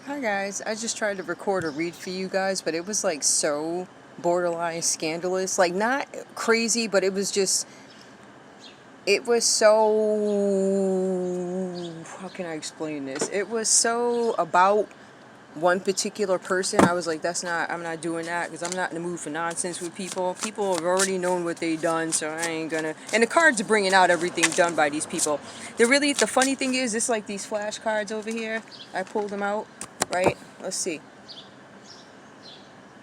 Hi guys, I just tried to record a read for you guys, but it was like so borderline scandalous. Like not crazy, but it was just, it was so, how can I explain this? It was so about one particular person. I was like, I'm not doing that because I'm not in the mood for nonsense with people. People have already known what they done, so I ain't gonna. And the cards are bringing out everything done by these people. The funny thing is, it's like these flashcards over here. I pulled them out, right? Let's see.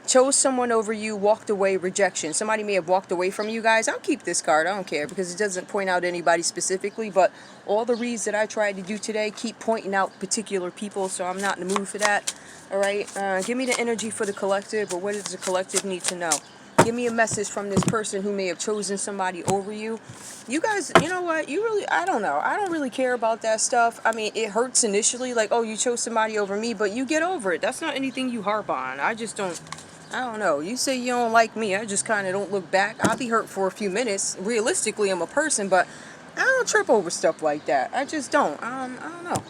Chose someone over you, walked away, rejection. Somebody may have walked away from you guys. I'll keep this card. I don't care because it doesn't point out anybody specifically. But all the reads that I tried to do today keep pointing out particular people, so I'm not in the mood for that. All right. Give me the energy for the collective, or what does the collective need to know? Give me a message from this person who may have chosen somebody over you. You guys, you know what? I don't know. I don't really care about that stuff. I mean, it hurts initially, like, oh, you chose somebody over me, but you get over it. That's not anything you harp on. I don't know. You say you don't like me. I just kind of don't look back. I'll be hurt for a few minutes. Realistically, I'm a person, but I don't trip over stuff like that. I just don't. I don't know.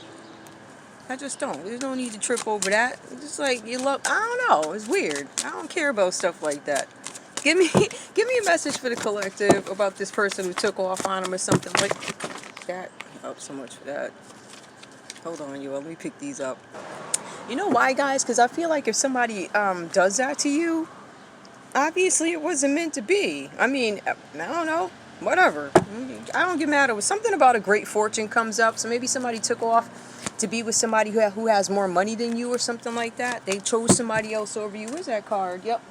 I just don't. There's no need to trip over that. It's just like you love. I don't know. It's weird. I don't care about stuff like that. Give me, give me a message for the collective about this person who took off on him or something like that. Oh, so much for that. Hold on, you. Let me pick these up. You know why, guys? Because I feel like if somebody does that to you, obviously it wasn't meant to be. I mean, I don't know. Whatever. I don't get mad. It was something about a great fortune comes up. So maybe somebody took off to be with somebody who has more money than you or something like that. They chose somebody else over you. Where's that card? Yep.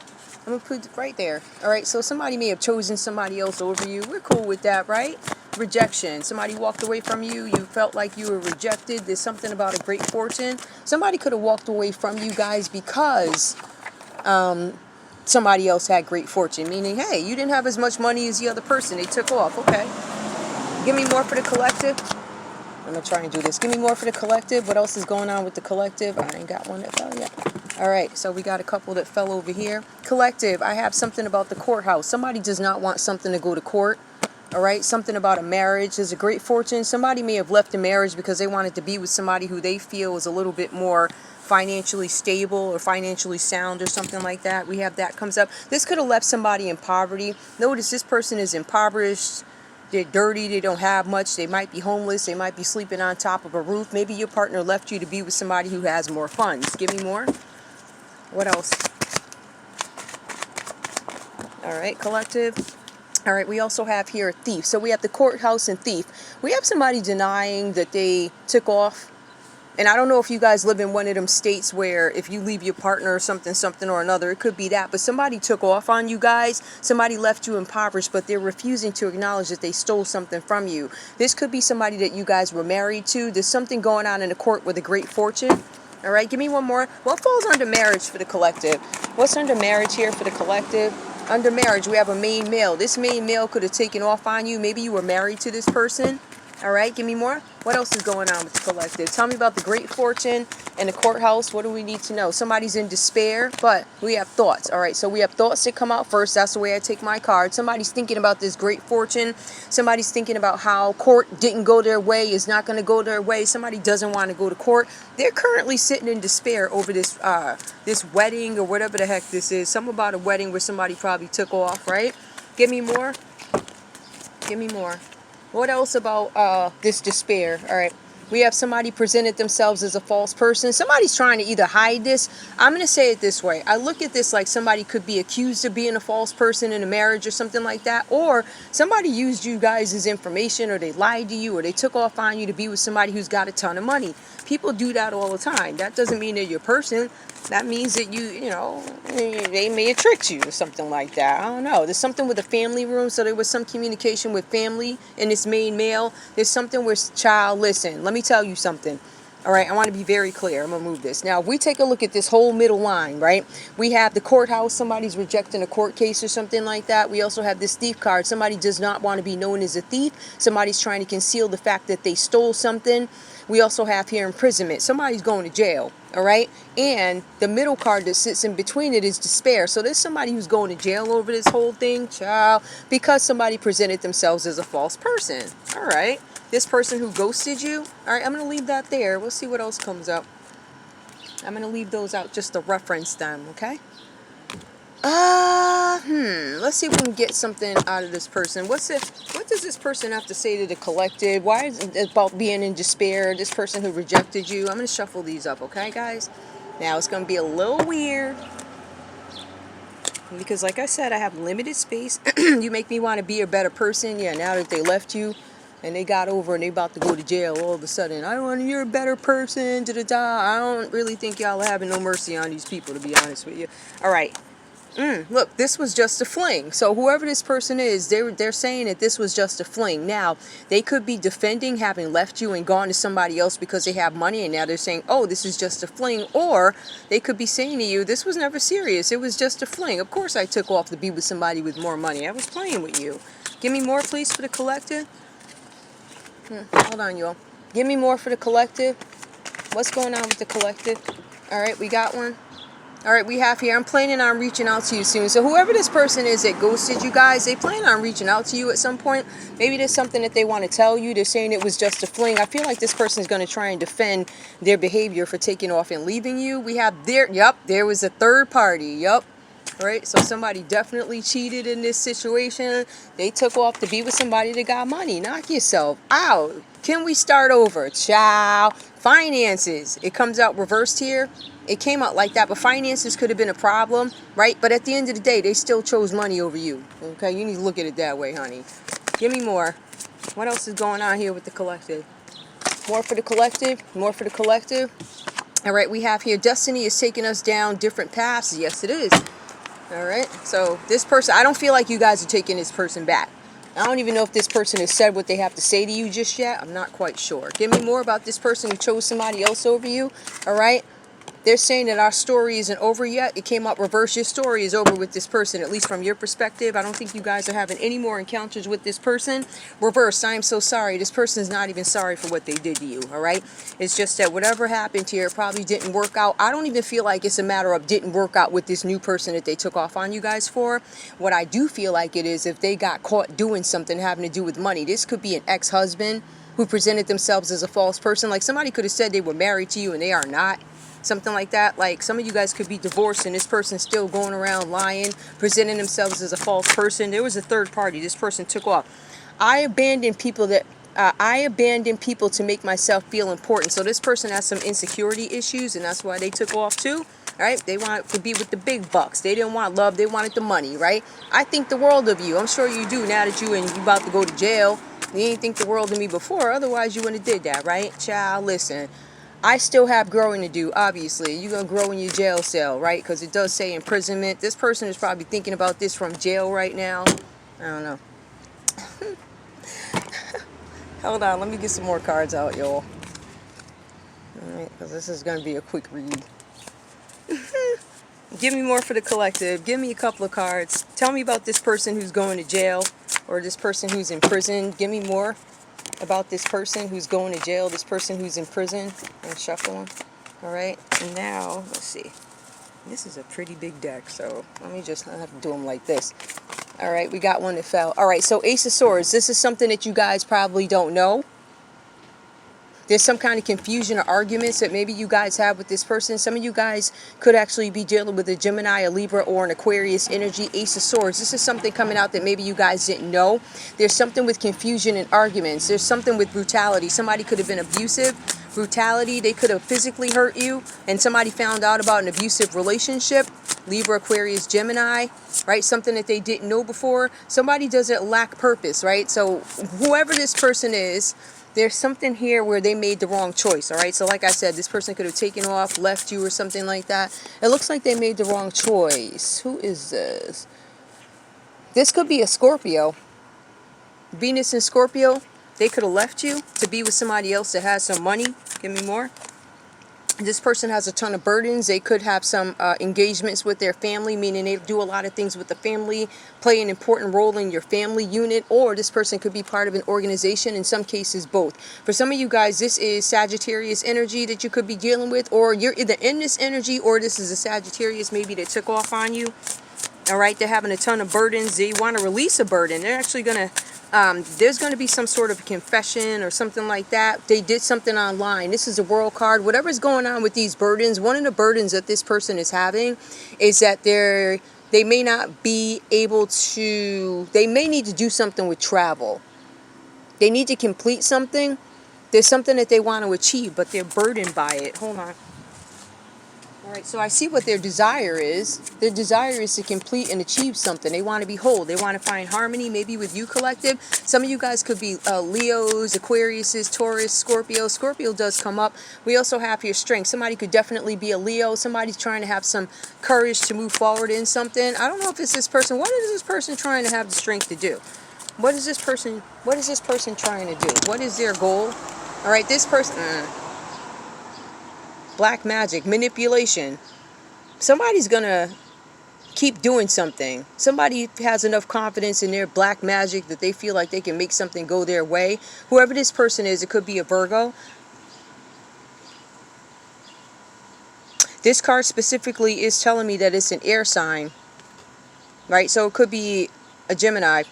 I'm going to put it right there. All right. So somebody may have chosen somebody else over you. We're cool with that, right? Rejection. Somebody walked away from you. You felt like you were rejected. There's something about a great fortune. Somebody could have walked away from you guys because somebody else had great fortune. Meaning, hey, you didn't have as much money as the other person. They took off. Okay. Give me more for the collective. I'm going to try and do this. Give me more for the collective. What else is going on with the collective? I ain't got one that fell yet. All right, so we got a couple that fell over here. Collective, I have something about the courthouse. Somebody does not want something to go to court. All right, something about a marriage. There's a great fortune. Somebody may have left a marriage because they wanted to be with somebody who they feel is a little bit more financially stable or financially sound or something like that. We have that comes up. This could have left somebody in poverty. Notice this person is impoverished. They're dirty. They don't have much. They might be homeless. They might be sleeping on top of a roof. Maybe your partner left you to be with somebody who has more funds. Give me more. What else? All right, collective. All right, we also have here a thief. So we have the courthouse and thief. We have somebody denying that they took off. And I don't know if you guys live in one of them states where if you leave your partner or something or another, it could be that. But somebody took off on you guys. Somebody left you impoverished, but they're refusing to acknowledge that they stole something from you. This could be somebody that you guys were married to. There's something going on in the court with a great fortune. All right, give me one more. What falls under marriage for the collective? What's under marriage here for the collective? Under marriage, we have a main male. This main male could have taken off on you. Maybe you were married to this person. All right, give me more. What else is going on with the collective? Tell me about the great fortune and the courthouse. What do we need to know? Somebody's in despair, but we have thoughts. All right, so we have thoughts that come out first. That's the way I take my card. Somebody's thinking about this great fortune. Somebody's thinking about how court didn't go their way, is not going to go their way. Somebody doesn't want to go to court. They're currently sitting in despair over this this wedding or whatever the heck this is. Something about a wedding where somebody probably took off, right? Give me more. Give me more. What else about this despair? All right. We have somebody presented themselves as a false person. Somebody's trying to either hide this. I'm going to say it this way. I look at this like somebody could be accused of being a false person in a marriage or something like that. Or somebody used you guys as information, or they lied to you, or they took off on you to be with somebody who's got a ton of money. People do that all the time. That doesn't mean they're your person. That means that you know, they may have tricked you or something like that. I don't know. There's something with the family room. So there was some communication with family in this main male. There's something where, child, listen, let me tell you something. All right, I want to be very clear. I'm going to move this. Now, if we take a look at this whole middle line, right? We have the courthouse. Somebody's rejecting a court case or something like that. We also have this thief card. Somebody does not want to be known as a thief. Somebody's trying to conceal the fact that they stole something. We also have here imprisonment. Somebody's going to jail, all right? And the middle card that sits in between it is despair. So there's somebody who's going to jail over this whole thing, child, because somebody presented themselves as a false person. All right. This person who ghosted you. All right, I'm going to leave that there. We'll see what else comes up. I'm going to leave those out just to reference them, okay? Let's see if we can get something out of this person. What does this person have to say to the collective? Why is it about being in despair? This person who rejected you. I'm going to shuffle these up, okay, guys? Now, it's going to be a little weird. Because, like I said, I have limited space. You make me want to be a better person. Yeah, now that they left you and they got over and they about to go to jail all of a sudden. I don't want to, you're a better person. Da-da-da. I don't really think y'all are having no mercy on these people, to be honest with you. All right. Look, this was just a fling. So whoever this person is, they're saying that this was just a fling. Now, they could be defending having left you and gone to somebody else because they have money, and now they're saying, oh, this is just a fling. Or they could be saying to you, this was never serious. It was just a fling. Of course I took off to be with somebody with more money. I was playing with you. Give me more, please, for the collective. Hold on, y'all. Give me more for the collective. What's going on with the collective? All right, we got one. All right, we have here, I'm planning on reaching out to you soon. So whoever this person is that ghosted you guys, they plan on reaching out to you at some point. Maybe there's something that they want to tell you. They're saying it was just a fling. I feel like this person is going to try and defend their behavior for taking off and leaving you. We have there was a third party. Yep. All right, so somebody definitely cheated in this situation. They took off to be with somebody that got money. Knock yourself out. Can we start over? Ciao. Finances. It comes out reversed here. It came out like that, but finances could have been a problem, right? But at the end of the day, they still chose money over you. Okay, you need to look at it that way, honey. Give me more. What else is going on here with the collective? More for the collective. More for the collective. All right, we have here, destiny is taking us down different paths. Yes, it is. All right, so this person, I don't feel like you guys are taking this person back. I don't even know if this person has said what they have to say to you just yet. I'm not quite sure. Give me more about this person who chose somebody else over you. All right. They're saying that our story isn't over yet. It came out reverse. Your story is over with this person, at least from your perspective. I don't think you guys are having any more encounters with this person. Reverse, I am so sorry. This person is not even sorry for what they did to you, all right? It's just that whatever happened here probably didn't work out. I don't even feel like it's a matter of didn't work out with this new person that they took off on you guys for. What I do feel like it is if they got caught doing something having to do with money. This could be an ex-husband who presented themselves as a false person. Like somebody could have said they were married to you and they are not. Something like that. Like some of you guys could be divorced and this person's still going around lying, presenting themselves as a false person. There was a third party. This person took off. I abandoned people to make myself feel important. So this person has some insecurity issues and that's why they took off too. Right? They wanted to be with the big bucks. They didn't want love. They wanted the money, right? I think the world of you. I'm sure you do now that you about to go to jail. You didn't think the world of me before. Otherwise, you wouldn't have did that, right? Child, listen. I still have growing to do, obviously. You're going to grow in your jail cell, right? Because it does say imprisonment. This person is probably thinking about this from jail right now. I don't know. Hold on. Let me get some more cards out, y'all. All right, because this is going to be a quick read. Give me more for the collective. Give me a couple of cards. Tell me about this person who's going to jail or this person who's in prison. Give me more about this person who's going to jail, this person who's in prison, and shuffle them. All right, and now let's see. This is a pretty big deck, so I have to do them like this. All right, we got one that fell. All right, so Ace of Swords. This is something that you guys probably don't know. There's some kind of confusion or arguments that maybe you guys have with this person. Some of you guys could actually be dealing with a Gemini, a Libra, or an Aquarius energy. Ace of Swords. This is something coming out that maybe you guys didn't know. There's something with confusion and arguments. There's something with brutality. Somebody could have been abusive. Brutality. They could have physically hurt you. And somebody found out about an abusive relationship. Libra, Aquarius, Gemini. Right? Something that they didn't know before. Somebody doesn't lack purpose. Right? So whoever this person is, there's something here where they made the wrong choice, all right? So like I said, this person could have taken off, left you or something like that. It looks like they made the wrong choice. Who is this? This could be a Scorpio. Venus and Scorpio, they could have left you to be with somebody else that has some money. Give me more. This person has a ton of burdens. They could have some engagements with their family, meaning they do a lot of things with the family, play an important role in your family unit, or this person could be part of an organization, in some cases both. For some of you guys, this is Sagittarius energy that you could be dealing with, or you're either in this energy or this is a Sagittarius maybe that took off on you. All right, they're having a ton of burdens. They want to release a burden. They're actually going to There's going to be some sort of confession or something like that. They did something online. This is a world card. Whatever's going on with these burdens, one of the burdens that this person is having is that they may not be able to, they may need to do something with travel. They need to complete something. There's something that they want to achieve, but they're burdened by it. Hold on. All right, so I see what their desire is. Their desire is to complete and achieve something. They want to be whole. They want to find harmony, maybe with you, collective. Some of you guys could be Leos, Aquariuses, Taurus, Scorpio. Scorpio does come up. We also have here strength. Somebody could definitely be a Leo. Somebody's trying to have some courage to move forward in something. I don't know if it's this person. What is this person trying to have the strength to do? What is this person trying to do? What is their goal? All right, this person... Black magic, manipulation. Somebody's gonna keep doing something. Somebody has enough confidence in their black magic that they feel like they can make something go their way. Whoever this person is, it could be a Virgo. This card specifically is telling me that it's an air sign, right? So it could be a Gemini.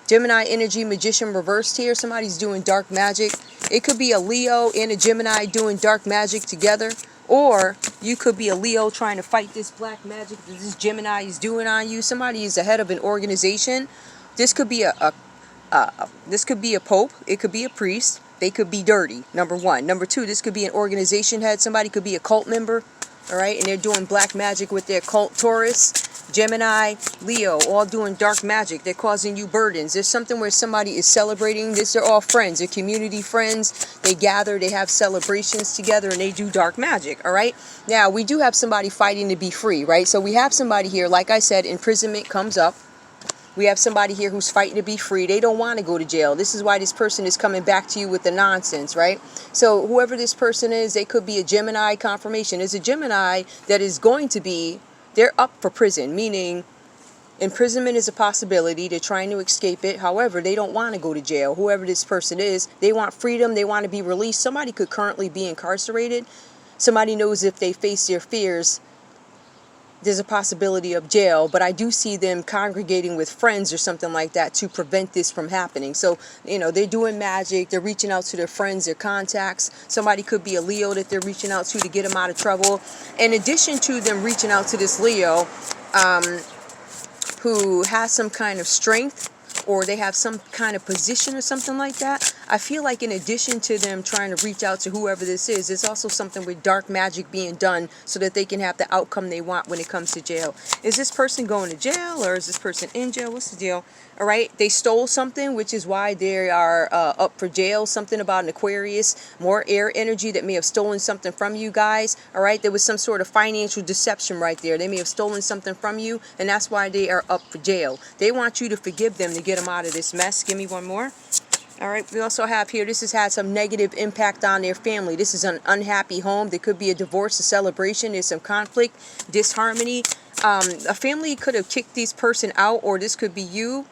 Gemini energy, magician reversed here. Somebody's doing dark magic. It could be a Leo and a Gemini doing dark magic together. Or you could be a Leo trying to fight this black magic that this Gemini is doing on you. Somebody is the head of an organization. This could be this could be a pope. It could be a priest. They could be dirty, number one. Number two, this could be an organization head. Somebody could be a cult member, all right? And they're doing black magic with their cult. Taurus, Gemini, Leo, all doing dark magic. They're causing you burdens. There's something where somebody is celebrating. These are all friends. They're community friends. They gather. They have celebrations together, and they do dark magic, all right? Now, we do have somebody fighting to be free, right? So we have somebody here, like I said, imprisonment comes up. We have somebody here who's fighting to be free. They don't want to go to jail. This is why this person is coming back to you with the nonsense, right? So whoever this person is, they could be a Gemini confirmation. It's a Gemini that is going to be, they're up for prison, meaning imprisonment is a possibility. They're trying to escape it. However, they don't want to go to jail. Whoever this person is, they want freedom. They want to be released. Somebody could currently be incarcerated. Somebody knows if they face their fears, there's a possibility of jail, but I do see them congregating with friends or something like that to prevent this from happening. So, you know, they're doing magic. They're reaching out to their friends, their contacts. Somebody could be a Leo that they're reaching out to get them out of trouble. In addition to them reaching out to this Leo, who has some kind of strength, or they have some kind of position or something like that, I feel like in addition to them trying to reach out to whoever this is, there's also something with dark magic being done so that they can have the outcome they want when it comes to jail. Is this person going to jail, or is this person in jail? What's the deal? All right, they stole something, which is why they are up for jail. Something about an Aquarius, more air energy that may have stolen something from you guys. All right, there was some sort of financial deception right there. They may have stolen something from you, and that's why they are up for jail. They want you to forgive them to get them out of this mess. Give me one more. All right, we also have here, this has had some negative impact on their family. This is an unhappy home. There could be a divorce, a celebration. There's some conflict, disharmony. A family could have kicked this person out, or this could be you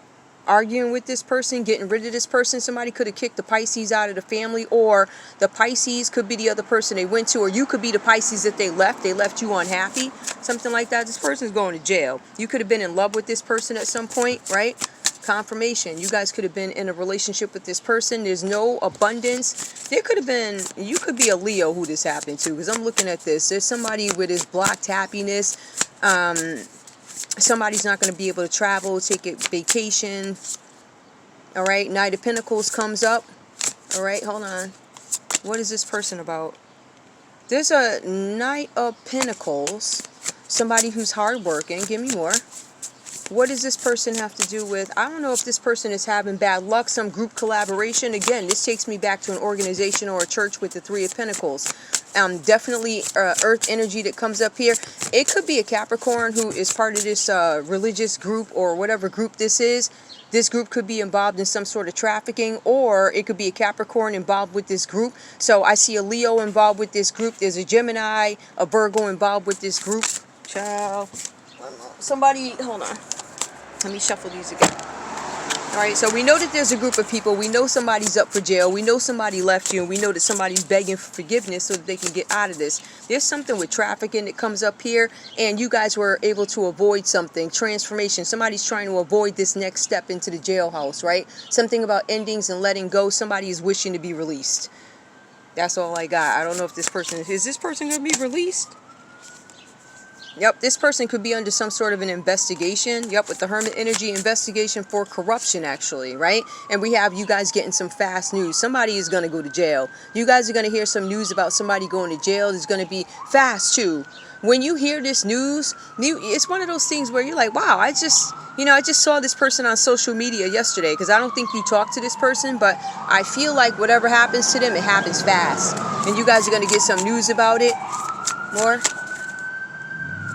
arguing with this person, getting rid of this person. Somebody could have kicked the Pisces out of the family, or the Pisces could be the other person they went to, or you could be the Pisces that they left. They left you unhappy, something like that. This person's going to jail. You could have been in love with this person at some point, right? Confirmation. You guys could have been in a relationship with this person. There's no abundance. There could have been, you could be a Leo who this happened to, because I'm looking at this. There's somebody with this blocked happiness. Somebody's not going to be able to travel, take a vacation. All right, Knight of Pentacles comes up. All right, hold on. What is this person about? There's a Knight of Pentacles. Somebody who's hardworking. Give me more. What does this person have to do with? I don't know if this person is having bad luck, some group collaboration. Again, this takes me back to an organization or a church with the Three of Pentacles. Definitely earth energy that comes up here. It could be a Capricorn who is part of this religious group, or whatever group this is. This group could be involved in some sort of trafficking, or it could be a Capricorn involved with this group. So I see a Leo involved with this group. There's a Gemini, a Virgo involved with this group. Ciao. Somebody, hold on. Let me shuffle these again. All right, so we know that there's a group of people. We know somebody's up for jail. We know somebody left you, and we know that somebody's begging for forgiveness so that they can get out of this. There's something with trafficking that comes up here, and you guys were able to avoid something. Transformation. Somebody's trying to avoid this next step into the jailhouse, right? Something about endings and letting go. Somebody is wishing to be released. That's all I got. I don't know if this person is this person going to be released? Yep, this person could be under some sort of an investigation. Yep, with the Hermit energy, investigation for corruption, actually, right? And we have you guys getting some fast news. Somebody is going to go to jail. You guys are going to hear some news about somebody going to jail. It's going to be fast, too. When you hear this news, it's one of those things where you're like, wow, I just saw this person on social media yesterday, because I don't think you talked to this person, but I feel like whatever happens to them, it happens fast. And you guys are going to get some news about it. More.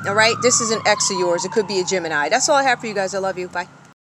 All right, this is an ex of yours. It could be a Gemini. That's all I have for you guys. I love you. Bye.